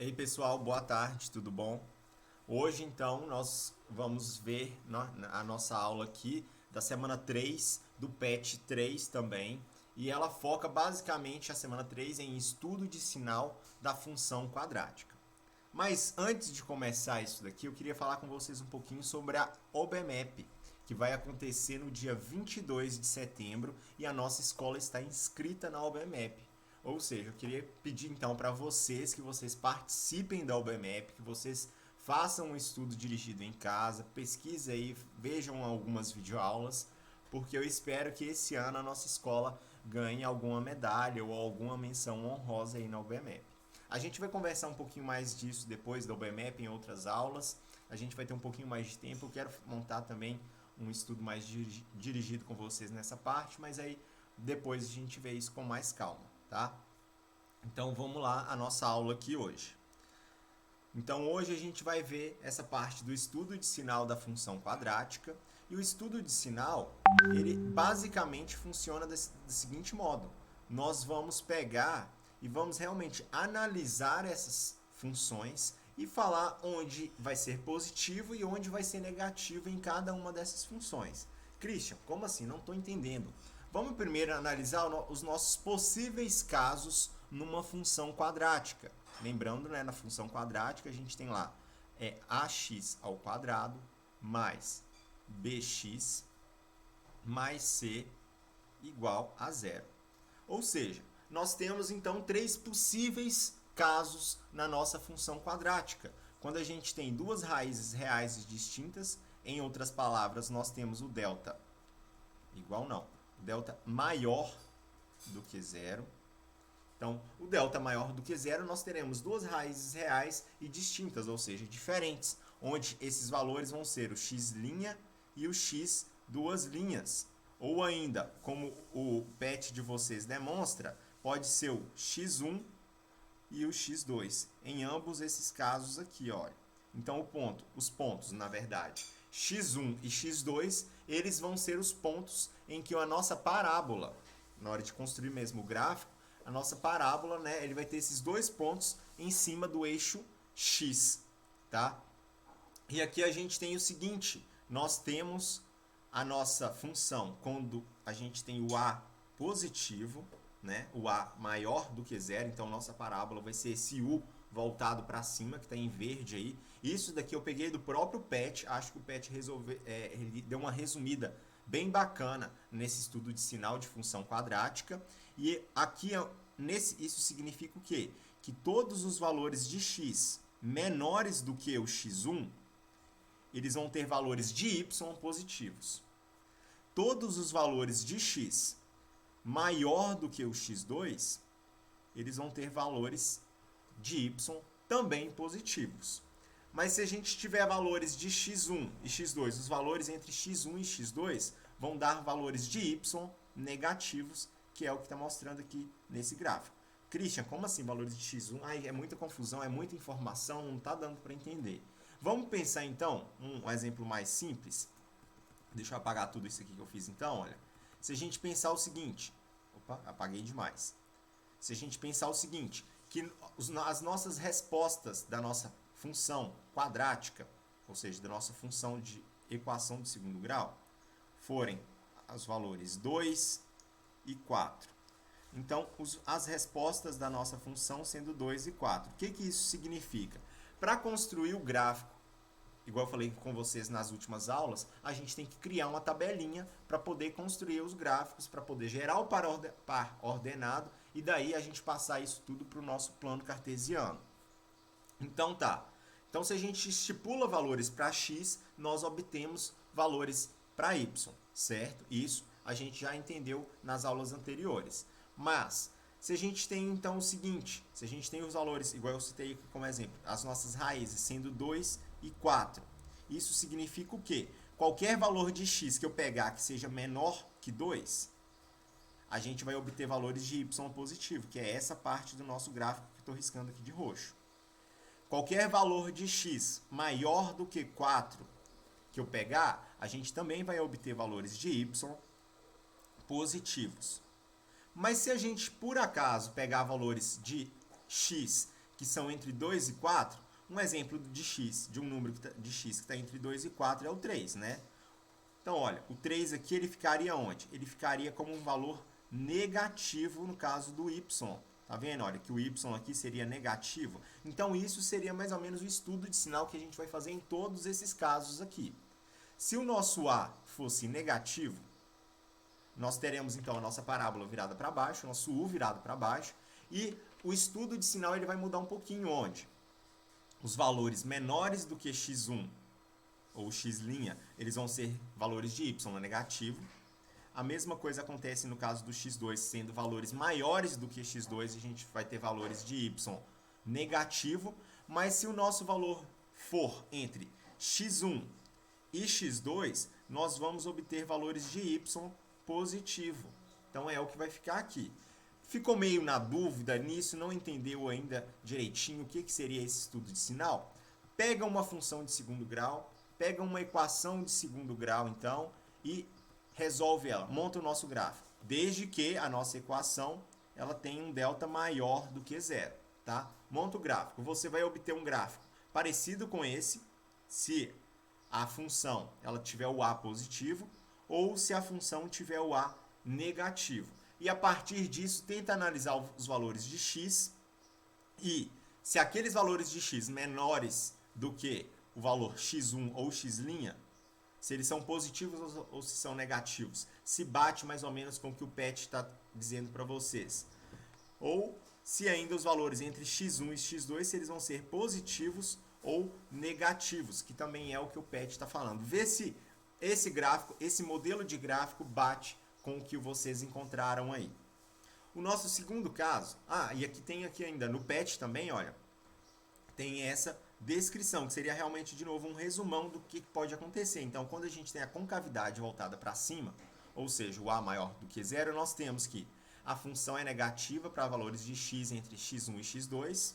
Ei pessoal, boa tarde, tudo bom? Hoje então nós vamos ver a nossa aula aqui da semana 3 do PET 3 também, e ela foca basicamente a semana 3 em estudo de sinal da função quadrática. Mas antes de começar isso daqui, eu queria falar com vocês um pouquinho sobre a OBMAP, que vai acontecer no dia 22 de setembro e a nossa escola está inscrita na OBMAP. Ou seja, eu queria pedir então para vocês que vocês participem da OBMAP, que vocês façam um estudo dirigido em casa, pesquisem aí, vejam algumas videoaulas, porque eu espero que esse ano a nossa escola ganhe alguma medalha ou alguma menção honrosa aí na OBMAP. A gente vai conversar um pouquinho mais disso depois da OBMAP em outras aulas. A gente vai ter um pouquinho mais de tempo. Eu quero montar também um estudo mais dirigido com vocês nessa parte, mas aí depois a gente vê isso com mais calma, tá? Então vamos lá a nossa aula aqui hoje. Então hoje a gente vai ver essa parte do estudo de sinal da função quadrática. E o estudo de sinal, ele basicamente funciona do seguinte modo. Nós vamos pegar e vamos realmente analisar essas funções e falar onde vai ser positivo e onde vai ser negativo em cada uma dessas funções. Christian, como assim? Não estou entendendo. Vamos primeiro analisar os nossos possíveis casos numa função quadrática. Lembrando, né, na função quadrática a gente tem lá ax ao quadrado mais bx mais c igual a zero. Ou seja, nós temos então três possíveis casos na nossa função quadrática. Quando a gente tem duas raízes reais distintas, em outras palavras, nós temos o delta igual não, o delta maior do que zero. Então, o delta maior do que zero, nós teremos duas raízes reais e distintas, ou seja, diferentes, onde esses valores vão ser o x' e o x duas linhas. Ou ainda, como o PET de vocês demonstra, pode ser o x1 e o x2, em ambos esses casos aqui, olha. Então, os pontos, na verdade, x1 e x2, eles vão ser os pontos em que a nossa parábola, na hora de construir mesmo o gráfico, a nossa parábola, né, ele vai ter esses dois pontos em cima do eixo x, tá? E aqui a gente tem o seguinte, nós temos a nossa função quando a gente tem o a positivo, né, o a maior do que zero, então nossa parábola vai ser esse u voltado para cima, que está em verde aí. Isso daqui eu peguei do próprio PET, acho que o PET ele deu uma resumida bem bacana nesse estudo de sinal de função quadrática. E aqui, isso significa o quê? Que todos os valores de x menores do que o x1, eles vão ter valores de y positivos. Todos os valores de x maior do que o x2, eles vão ter valores de y também positivos. Mas se a gente tiver valores de x1 e x2, os valores entre x1 e x2 vão dar valores de y negativos, que é o que está mostrando aqui nesse gráfico. Christian, como assim valores de x1? Ai, é muita confusão, é muita informação, não está dando para entender. Vamos pensar então um exemplo mais simples. Deixa eu apagar tudo isso aqui que eu fiz então, olha. Se a gente pensar o seguinte, opa, apaguei demais. Se a gente pensar o seguinte, que as nossas respostas da nossa função quadrática, ou seja, da nossa função de equação de segundo grau, forem os valores 2 e 4. Então, as respostas da nossa função sendo 2 e 4. O que isso significa? Para construir o gráfico, igual eu falei com vocês nas últimas aulas, a gente tem que criar uma tabelinha para poder construir os gráficos, para poder gerar o par ordenado e daí a gente passar isso tudo para o nosso plano cartesiano. Então tá. Então se a gente estipula valores para x, nós obtemos valores para y, certo? Isso a gente já entendeu nas aulas anteriores. Mas se a gente tem então o seguinte, se a gente tem os valores, igual eu citei aqui como exemplo, as nossas raízes sendo 2 e 4, isso significa o quê? Qualquer valor de x que eu pegar que seja menor que 2, a gente vai obter valores de y positivo, que é essa parte do nosso gráfico que eu estou riscando aqui de roxo. Qualquer valor de x maior do que 4 que eu pegar, a gente também vai obter valores de y positivos. Mas se a gente, por acaso, pegar valores de x que são entre 2 e 4, um exemplo de x, de um número de x que está entre 2 e 4 é o 3, né? Então, olha, o 3 aqui ele ficaria onde? Ele ficaria como um valor negativo no caso do y. Tá vendo? Olha, que o y aqui seria negativo. Então, isso seria mais ou menos o estudo de sinal que a gente vai fazer em todos esses casos aqui. Se o nosso a fosse negativo, nós teremos então a nossa parábola virada para baixo, o nosso u virado para baixo, e o estudo de sinal ele vai mudar um pouquinho onde? Os valores menores do que x1 ou x', eles vão ser valores de y negativo. A mesma coisa acontece no caso do x2, sendo valores maiores do que x2, a gente vai ter valores de y negativo. Mas se o nosso valor for entre x1 e x2, nós vamos obter valores de y positivo. Então é o que vai ficar aqui. Ficou meio na dúvida nisso, não entendeu ainda direitinho o que seria esse estudo de sinal? Pega uma função de segundo grau, pega uma equação de segundo grau, então, e resolve ela, monta o nosso gráfico. Desde que a nossa equação ela tenha um delta maior do que zero, tá? Monta o gráfico. Você vai obter um gráfico parecido com esse, se a função ela tiver o a positivo ou se a função tiver o a negativo. E a partir disso, tenta analisar os valores de x e se aqueles valores de x menores do que o valor x1 ou x', se eles são positivos ou se são negativos, se bate mais ou menos com o que o PET está dizendo para vocês. Ou se ainda os valores entre x1 e x2, se eles vão ser positivos ou negativos, que também é o que o PET está falando. Vê se esse gráfico, esse modelo de gráfico bate com o que vocês encontraram aí. O nosso segundo caso, e aqui tem ainda no PET também, olha, tem essa descrição, que seria realmente, de novo, um resumão do que pode acontecer. Então, quando a gente tem a concavidade voltada para cima, ou seja, o a maior do que zero, nós temos que a função é negativa para valores de x entre x1 e x2,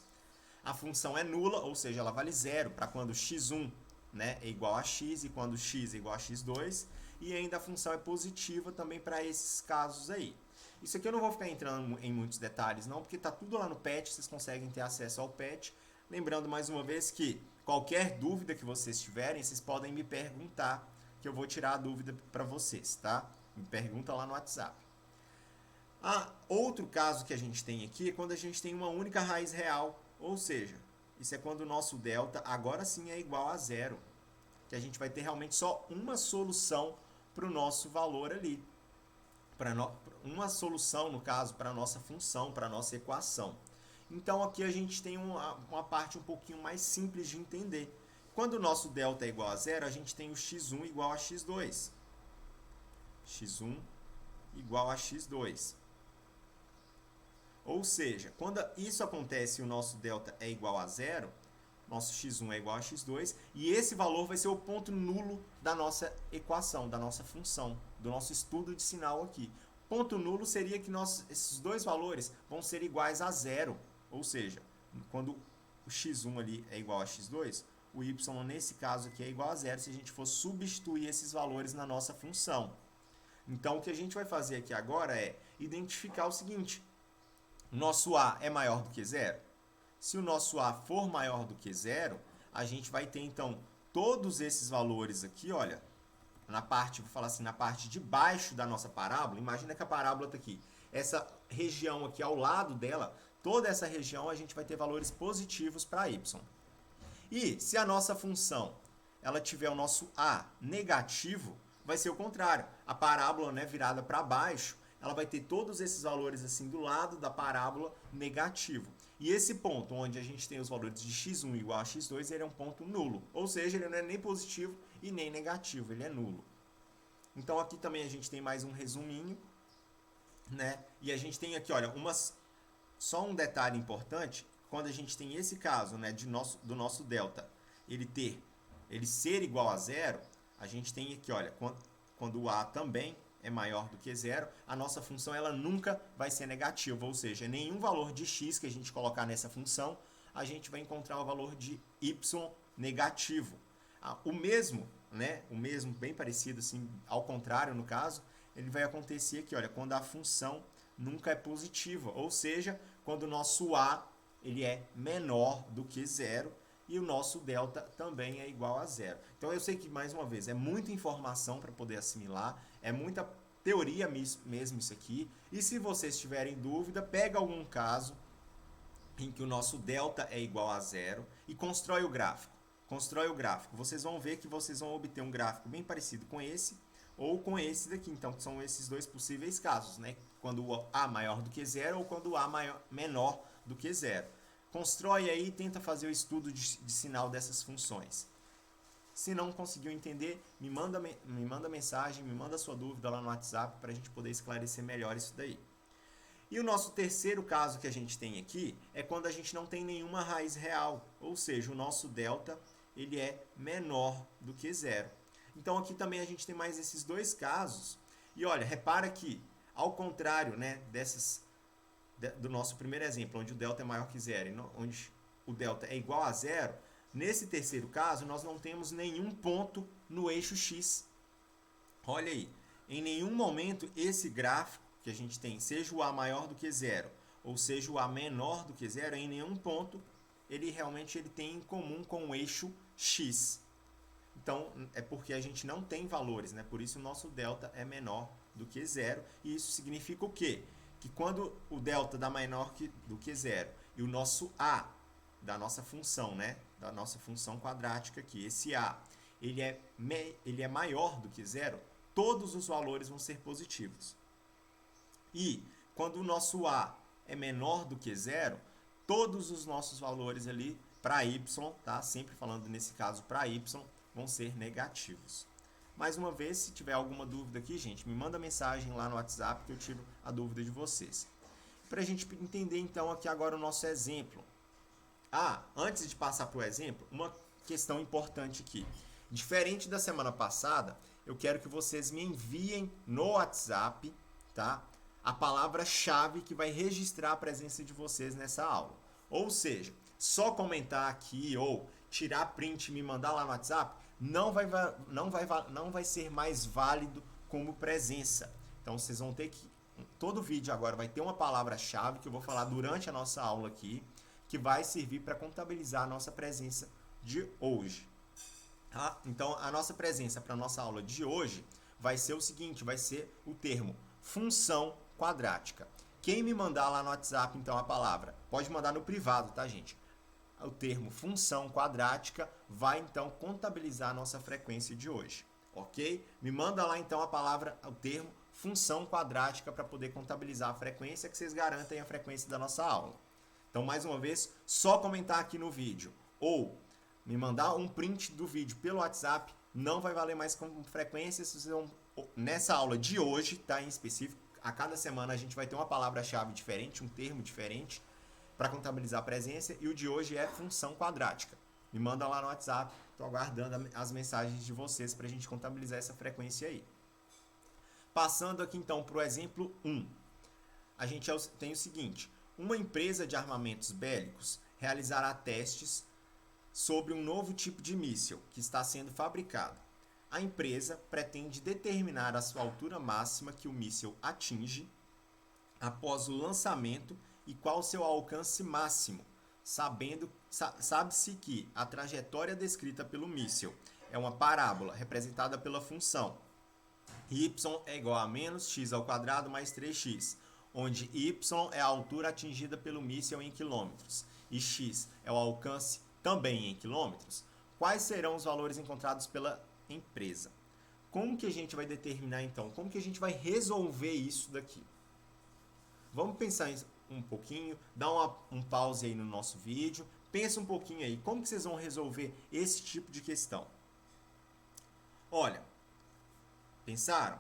a função é nula, ou seja, ela vale zero para quando x1, né, é igual a x e quando x é igual a x2, e ainda a função é positiva também para esses casos aí. Isso aqui eu não vou ficar entrando em muitos detalhes não, porque está tudo lá no PET, vocês conseguem ter acesso ao PET. Lembrando mais uma vez que qualquer dúvida que vocês tiverem, vocês podem me perguntar, que eu vou tirar a dúvida para vocês, tá? Me pergunta lá no WhatsApp. Outro caso que a gente tem aqui é quando a gente tem uma única raiz real, ou seja, isso é quando o nosso delta agora sim é igual a zero, que a gente vai ter realmente só uma solução para o nosso valor ali. Uma solução, no caso, para a nossa função, para a nossa equação. Então aqui a gente tem uma parte um pouquinho mais simples de entender. Quando o nosso delta é igual a zero, a gente tem o x1 igual a x2. x1 igual a x2. Ou seja, quando isso acontece e o nosso delta é igual a zero, nosso x1 é igual a x2, e esse valor vai ser o ponto nulo da nossa equação, da nossa função, do nosso estudo de sinal aqui. Ponto nulo seria que esses dois valores vão ser iguais a zero, ou seja, quando o x1 ali é igual a x2, o y nesse caso aqui é igual a zero se a gente for substituir esses valores na nossa função. Então o que a gente vai fazer aqui agora é identificar o seguinte: nosso a é maior do que zero? Se o nosso a for maior do que zero, a gente vai ter então todos esses valores aqui, olha, na parte, vou falar assim, na parte de baixo da nossa parábola. Imagina que a parábola está aqui. Essa região aqui ao lado dela, toda essa região a gente vai ter valores positivos para y. E se a nossa função ela tiver o nosso a negativo, vai ser o contrário. A parábola, né, virada para baixo, ela vai ter todos esses valores assim do lado da parábola negativo. E esse ponto onde a gente tem os valores de x1 igual a x2, ele é um ponto nulo. Ou seja, ele não é nem positivo e nem negativo, ele é nulo. Então aqui também a gente tem mais um resuminho, né? E a gente tem aqui, olha, só um detalhe importante: quando a gente tem esse caso, né, do nosso delta, ele ser igual a zero, a gente tem aqui, olha, quando o a também é maior do que zero, a nossa função ela nunca vai ser negativa, ou seja, nenhum valor de x que a gente colocar nessa função, a gente vai encontrar o valor de y negativo. O mesmo, né, bem parecido, assim, ao contrário no caso, ele vai acontecer aqui, olha, quando a função nunca é positiva, ou seja, quando o nosso a ele é menor do que zero e o nosso delta também é igual a zero. Então eu sei que, mais uma vez, é muita informação para poder assimilar, é muita teoria mesmo isso aqui, e se vocês tiverem dúvida, pega algum caso em que o nosso delta é igual a zero e constrói o gráfico. Constrói o gráfico. Vocês vão ver que vocês vão obter um gráfico bem parecido com esse ou com esse daqui. Então, são esses dois possíveis casos, né? Quando o A maior do que zero ou quando o A menor do que zero. Constrói aí e tenta fazer o estudo de sinal dessas funções. Se não conseguiu entender, me manda mensagem, me manda sua dúvida lá no WhatsApp para a gente poder esclarecer melhor isso daí. E o nosso terceiro caso que a gente tem aqui é quando a gente não tem nenhuma raiz real, ou seja, o nosso delta ele é menor do que zero. Então aqui também a gente tem mais esses dois casos. E olha, repara que, ao contrário, né, do nosso primeiro exemplo, onde o delta é maior que zero, onde o delta é igual a zero, nesse terceiro caso nós não temos nenhum ponto no eixo x. Olha aí, em nenhum momento esse gráfico que a gente tem, seja o A maior do que zero, ou seja o A menor do que zero, em nenhum ponto ele realmente tem em comum com o eixo x. Então, é porque a gente não tem valores, né? Por isso o nosso delta é menor do que zero. E isso significa o quê? Que quando o delta dá menor do que zero e o nosso A da nossa função, né? Da nossa função quadrática aqui, esse A, ele é maior do que zero, todos os valores vão ser positivos. E quando o nosso A é menor do que zero, todos os nossos valores ali para y, tá? Sempre falando nesse caso para y, vão ser negativos. Mais uma vez, se tiver alguma dúvida aqui, gente, me manda mensagem lá no WhatsApp que eu tiro a dúvida de vocês. Para a gente entender então aqui agora o nosso exemplo. Antes de passar para o exemplo, uma questão importante aqui. Diferente da semana passada, eu quero que vocês me enviem no WhatsApp, tá? A palavra-chave que vai registrar a presença de vocês nessa aula. Ou seja, só comentar aqui ou tirar print e me mandar lá no WhatsApp não vai ser mais válido como presença. Então vocês vão ter que, todo vídeo agora vai ter uma palavra-chave que eu vou falar durante a nossa aula aqui, que vai servir para contabilizar a nossa presença de hoje. Tá? Então a nossa presença para a nossa aula de hoje vai ser o seguinte, vai ser o termo função quadrática. Quem me mandar lá no WhatsApp, então, a palavra, pode mandar no privado, tá, gente? O termo função quadrática vai, então, contabilizar a nossa frequência de hoje, ok? Me manda lá, então, a palavra, o termo função quadrática para poder contabilizar a frequência, que vocês garantem a frequência da nossa aula. Então, mais uma vez, só comentar aqui no vídeo ou me mandar um print do vídeo pelo WhatsApp não vai valer mais como frequência. Vocês vão, nessa aula de hoje, tá, em específico, a cada semana a gente vai ter uma palavra-chave diferente, um termo diferente para contabilizar a presença, e o de hoje é função quadrática. Me manda lá no WhatsApp, estou aguardando as mensagens de vocês para a gente contabilizar essa frequência aí. Passando aqui então para o exemplo 1. A gente tem o seguinte, uma empresa de armamentos bélicos realizará testes sobre um novo tipo de míssil que está sendo fabricado. A empresa pretende determinar a sua altura máxima que o míssil atinge após o lançamento e qual seu alcance máximo, sabe-se que a trajetória descrita pelo míssil é uma parábola representada pela função y é igual a menos x ao quadrado mais 3x, onde y é a altura atingida pelo míssil em quilômetros e x é o alcance também em quilômetros. Quais serão os valores encontrados pela empresa? Como que a gente vai determinar então? Como que a gente vai resolver isso daqui? Vamos pensar um pouquinho, dá um pause aí no nosso vídeo, pensa um pouquinho aí, como que vocês vão resolver esse tipo de questão? Olha, pensaram?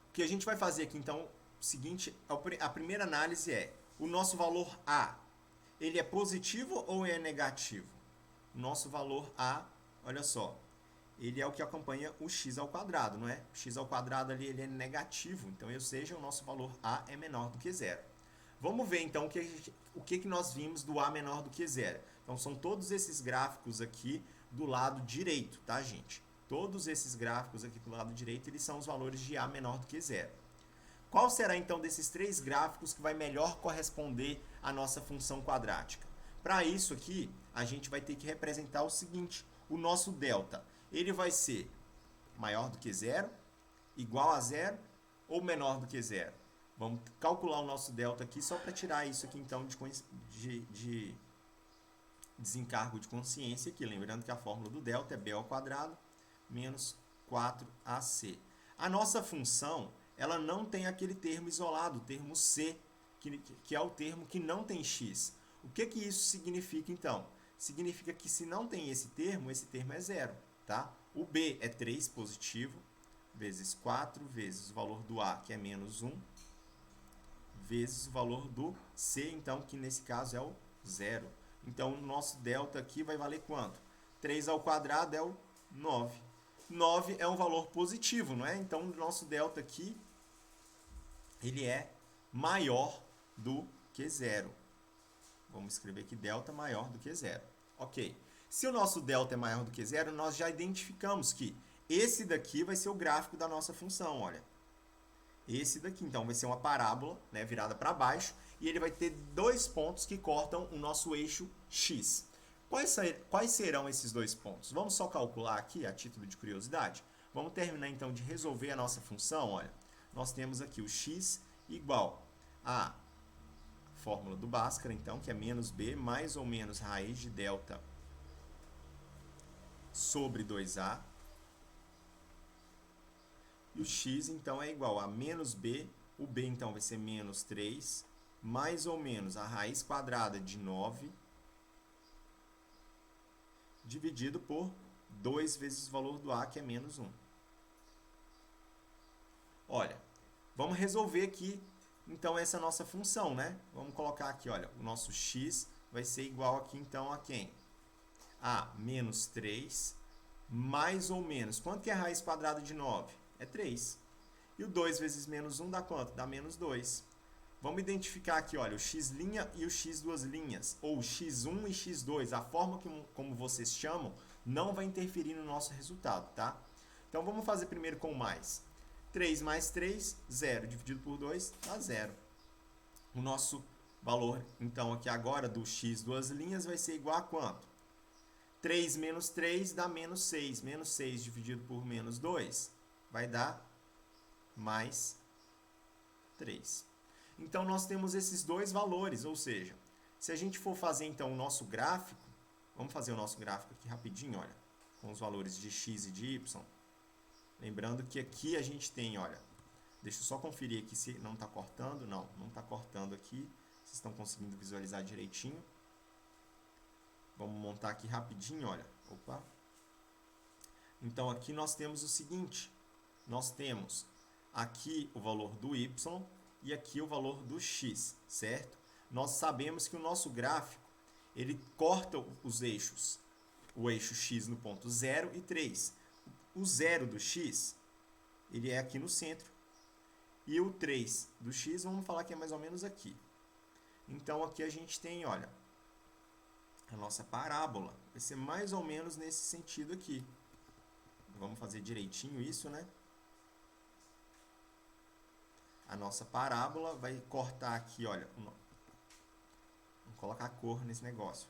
O que a gente vai fazer aqui então, o seguinte, a primeira análise é, o nosso valor A, ele é positivo ou é negativo? O nosso valor A, olha só, ele é o que acompanha o x ao quadrado, não é? O x ao quadrado ali ele é negativo, então, ou seja, o nosso valor A é menor do que zero. Vamos ver, então, o que nós vimos do A menor do que zero. Então, são todos esses gráficos aqui do lado direito, tá, gente? Todos esses gráficos aqui do lado direito, eles são os valores de A menor do que zero. Qual será então desses três gráficos que vai melhor corresponder à nossa função quadrática? Para isso aqui, a gente vai ter que representar o seguinte, o nosso delta, ele vai ser maior do que zero, igual a zero ou menor do que zero? Vamos calcular o nosso delta aqui só para tirar isso aqui então de desencargo de consciência aqui. Lembrando que a fórmula do delta é b ao quadrado menos 4ac. A nossa função, ela não tem aquele termo isolado, o termo c, que é o termo que não tem x. O que isso significa então? Significa que se não tem esse termo é zero, tá? O b é 3 positivo, vezes 4, vezes o valor do a, que é menos 1, vezes o valor do c, então, que nesse caso é o zero. Então, o nosso delta aqui vai valer quanto? 3 ao quadrado é o 9. 9 é um valor positivo, não é? Então, o nosso delta aqui, ele é maior do que zero. Vamos escrever aqui delta maior do que zero. Ok. Se o nosso delta é maior do que zero, nós já identificamos que esse daqui vai ser o gráfico da nossa função, olha. Esse daqui, então, vai ser uma parábola, né, virada para baixo, e ele vai ter dois pontos que cortam o nosso eixo x. Quais serão esses dois pontos? Vamos só calcular aqui, a título de curiosidade. Vamos terminar, então, de resolver a nossa função, olha. Nós temos aqui o x igual a fórmula do Bhaskara, então, que é menos b mais ou menos raiz de delta sobre 2a. E o x, então, é igual a menos b, o b, então, vai ser menos 3, mais ou menos a raiz quadrada de 9, dividido por 2 vezes o valor do a, que é menos 1. Olha, vamos resolver aqui, então, essa nossa função, né? Vamos colocar aqui, olha, o nosso x vai ser igual aqui, então, a quem? A menos 3, mais ou menos, quanto que é a raiz quadrada de 9? É 3. E o 2 vezes menos 1 dá quanto? Dá menos 2. Vamos identificar aqui, olha, o x' e o x duas linhas, ou x1 e x2. A forma como vocês chamam não vai interferir no nosso resultado, tá? Então, vamos fazer primeiro com mais. 3 mais 3, 0. Dividido por 2, dá 0. O nosso valor, então, aqui agora do x duas linhas vai ser igual a quanto? 3 menos 3 dá menos 6. Menos 6 dividido por menos 2 vai dar mais 3. Então, nós temos esses dois valores, ou seja, se a gente for fazer, então, o nosso gráfico, vamos fazer o nosso gráfico aqui rapidinho, olha, com os valores de x e de y. Lembrando que aqui a gente tem, olha, deixa eu só conferir aqui se não está cortando. Não está cortando aqui. Vocês estão conseguindo visualizar direitinho. Vamos montar aqui rapidinho, olha. Opa. Então, aqui nós temos o seguinte. Nós temos aqui o valor do y e aqui o valor do x, certo? Nós sabemos que o nosso gráfico, ele corta os eixos. O eixo x no ponto 0 e 3. O 0 do x, ele é aqui no centro. E o 3 do x, vamos falar que é mais ou menos aqui. Então, aqui a gente tem, olha, a nossa parábola. Vai ser mais ou menos nesse sentido aqui. Vamos fazer direitinho isso, né? A nossa parábola vai cortar aqui, olha. Vamos colocar a cor nesse negócio.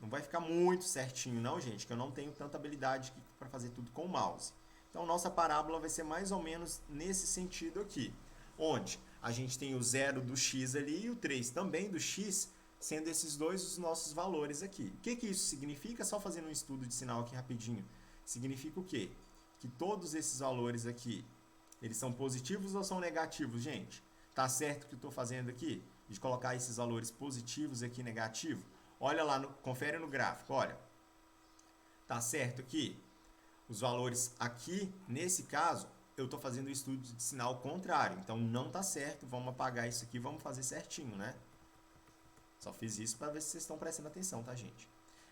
Não vai ficar muito certinho não, gente, que eu não tenho tanta habilidade para fazer tudo com o mouse. Então, nossa parábola vai ser mais ou menos nesse sentido aqui, onde a gente tem o 0 do x ali e o 3 também do x, sendo esses dois os nossos valores aqui. O que isso significa? Só fazendo um estudo de sinal aqui rapidinho. Significa o quê? Que todos esses valores aqui, eles são positivos ou são negativos, gente? Tá certo o que eu estou fazendo aqui? De colocar esses valores positivos aqui negativo? Olha lá, confere no gráfico, olha. Tá certo aqui? Os valores aqui, nesse caso, eu estou fazendo o estudo de sinal contrário. Então, não tá certo. Vamos apagar isso aqui, vamos fazer certinho, né? Só fiz isso para ver se vocês estão prestando atenção, tá, gente?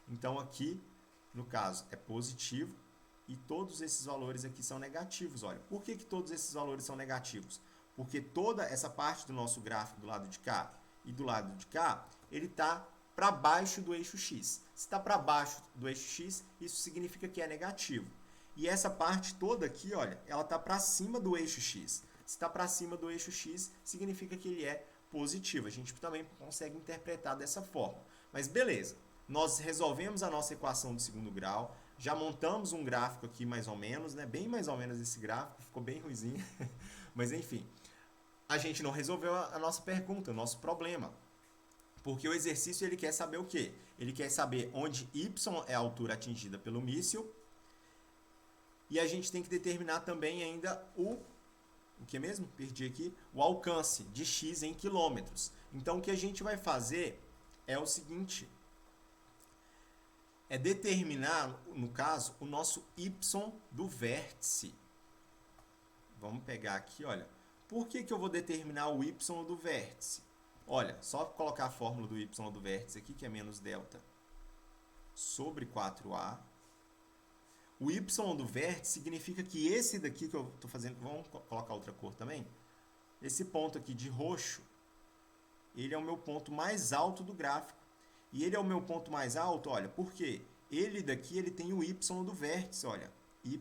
Então, aqui, no caso, é positivo e todos esses valores aqui são negativos, olha. Por que todos esses valores são negativos? Porque toda essa parte do nosso gráfico do lado de cá e do lado de cá, ele está para baixo do eixo x. Se está para baixo do eixo x, isso significa que é negativo. E essa parte toda aqui, olha, ela está para cima do eixo x. Se está para cima do eixo X, significa que ele é positivo. A gente também consegue interpretar dessa forma. Mas beleza, nós resolvemos a nossa equação do segundo grau, já montamos um gráfico aqui mais ou menos, né? Bem mais ou menos esse gráfico, ficou bem ruizinho, mas enfim. A gente não resolveu a nossa pergunta, o nosso problema. Porque o exercício ele quer saber o quê? Ele quer saber onde y é a altura atingida pelo míssil. E a gente tem que determinar também ainda o que mesmo? Perdi aqui. O alcance de x em quilômetros. Então o que a gente vai fazer é o seguinte. É determinar, no caso, o nosso y do vértice. Vamos pegar aqui, olha. Por que eu vou determinar o y do vértice? Olha, só colocar a fórmula do y do vértice aqui, que é menos delta sobre 4a. O y do vértice significa que esse daqui que eu estou fazendo, vamos colocar outra cor também, esse ponto aqui de roxo, ele é o meu ponto mais alto do gráfico. E ele é o meu ponto mais alto, olha, por quê? Ele daqui ele tem o y do vértice, olha, y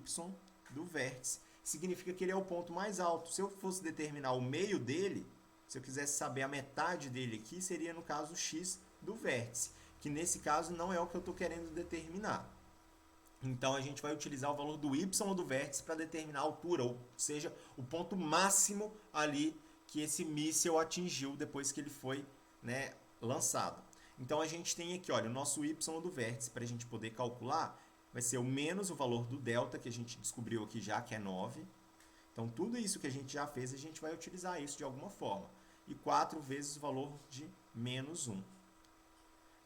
do vértice. Significa que ele é o ponto mais alto. Se eu fosse determinar o meio dele, se eu quisesse saber a metade dele aqui, seria no caso o x do vértice, que nesse caso não é o que eu estou querendo determinar. Então a gente vai utilizar o valor do y do vértice para determinar a altura, ou seja, o ponto máximo ali que esse míssil atingiu depois que ele foi, né, lançado. Então a gente tem aqui, olha, o nosso y do vértice para a gente poder calcular vai ser o menos o valor do delta que a gente descobriu aqui já, que é 9. Então tudo isso que a gente já fez, a gente vai utilizar isso de alguma forma. E 4 vezes o valor de menos 1.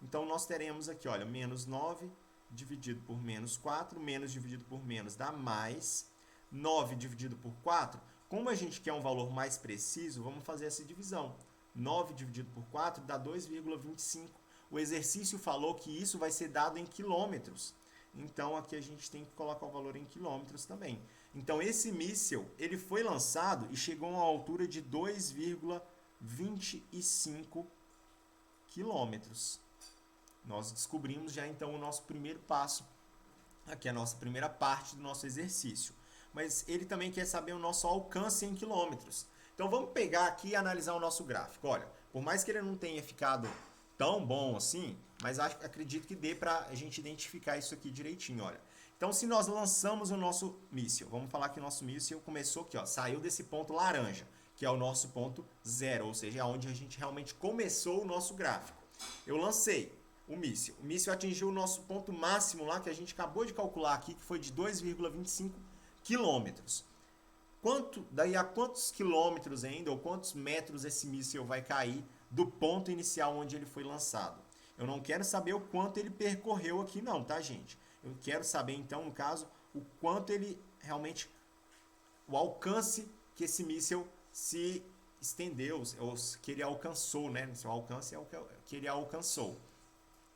Então nós teremos aqui, olha, menos 9 dividido por menos 4, menos dividido por menos dá mais. 9 dividido por 4, como a gente quer um valor mais preciso, vamos fazer essa divisão. 9 dividido por 4 dá 2,25. O exercício falou que isso vai ser dado em quilômetros. Então aqui a gente tem que colocar o valor em quilômetros também. Então esse míssil, ele foi lançado e chegou a uma altura de 2,25 quilômetros. Nós descobrimos já então o nosso primeiro passo, aqui a nossa primeira parte do nosso exercício. Mas ele também quer saber o nosso alcance em quilômetros. Então vamos pegar aqui e analisar o nosso gráfico. Olha, por mais que ele não tenha ficado tão bom assim, mas acredito que dê para a gente identificar isso aqui direitinho, olha. Então se nós lançamos o nosso míssil, vamos falar que o nosso míssil começou aqui, ó, saiu desse ponto laranja, que é o nosso ponto 0, ou seja, é onde a gente realmente começou o nosso gráfico. Eu lancei o míssil atingiu o nosso ponto máximo lá, que a gente acabou de calcular aqui, que foi de 2,25 quilômetros. Daí a quantos quilômetros ainda, ou quantos metros esse míssil vai cair do ponto inicial onde ele foi lançado? Eu não quero saber o quanto ele percorreu aqui não, tá, gente? Eu quero saber, então, no caso, o quanto ele realmente, o alcance que esse míssil se estendeu, ou que ele alcançou, né? O alcance é o que ele alcançou.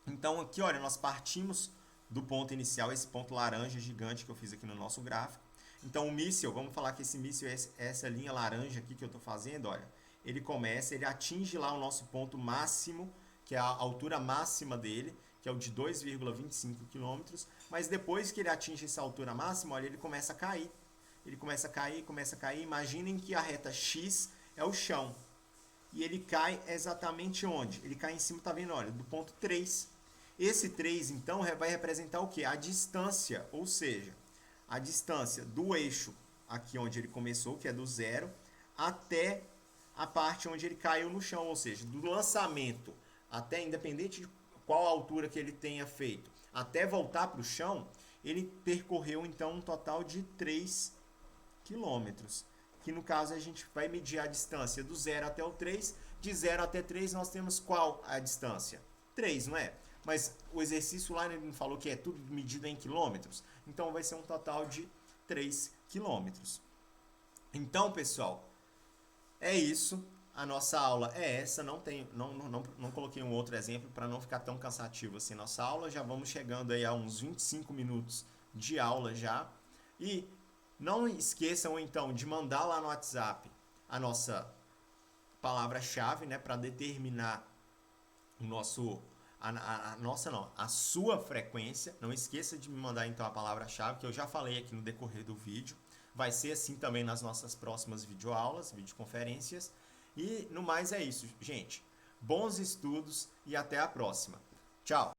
Então, aqui, olha, nós partimos do ponto inicial, esse ponto laranja gigante que eu fiz aqui no nosso gráfico. Então, o míssil, vamos falar que esse míssil é essa linha laranja aqui que eu estou fazendo, olha. Ele começa, ele atinge lá o nosso ponto máximo, que é a altura máxima dele, que é o de 2,25 km. Mas depois que ele atinge essa altura máxima, olha, ele começa a cair. Ele começa a cair, começa a cair. Imaginem que a reta X é o chão. E ele cai exatamente onde? Ele cai em cima, tá vendo? Olha, do ponto 3. Esse 3, então, vai representar o quê? A distância, ou seja, a distância do eixo, aqui onde ele começou, que é do 0, até a parte onde ele caiu no chão, ou seja, do lançamento até, independente de qual altura que ele tenha feito, até voltar para o chão, ele percorreu, então, um total de 3 quilômetros. Que no caso a gente vai medir a distância do 0 até o 3. De 0 até 3 nós temos qual a distância? 3, não é? Mas o exercício lá ele falou que é tudo medido em quilômetros. Então vai ser um total de 3 quilômetros. Então, pessoal, é isso. A nossa aula é essa. Não coloquei um outro exemplo para não ficar tão cansativo assim nossa aula. Já vamos chegando aí a uns 25 minutos de aula já. E não esqueçam, então, de mandar lá no WhatsApp a nossa palavra-chave, né, para determinar o nosso, a sua frequência. Não esqueça de me mandar, então, a palavra-chave, que eu já falei aqui no decorrer do vídeo. vai ser assim também nas nossas próximas videoaulas, videoconferências. E no mais é isso, gente. Bons estudos e até a próxima. Tchau!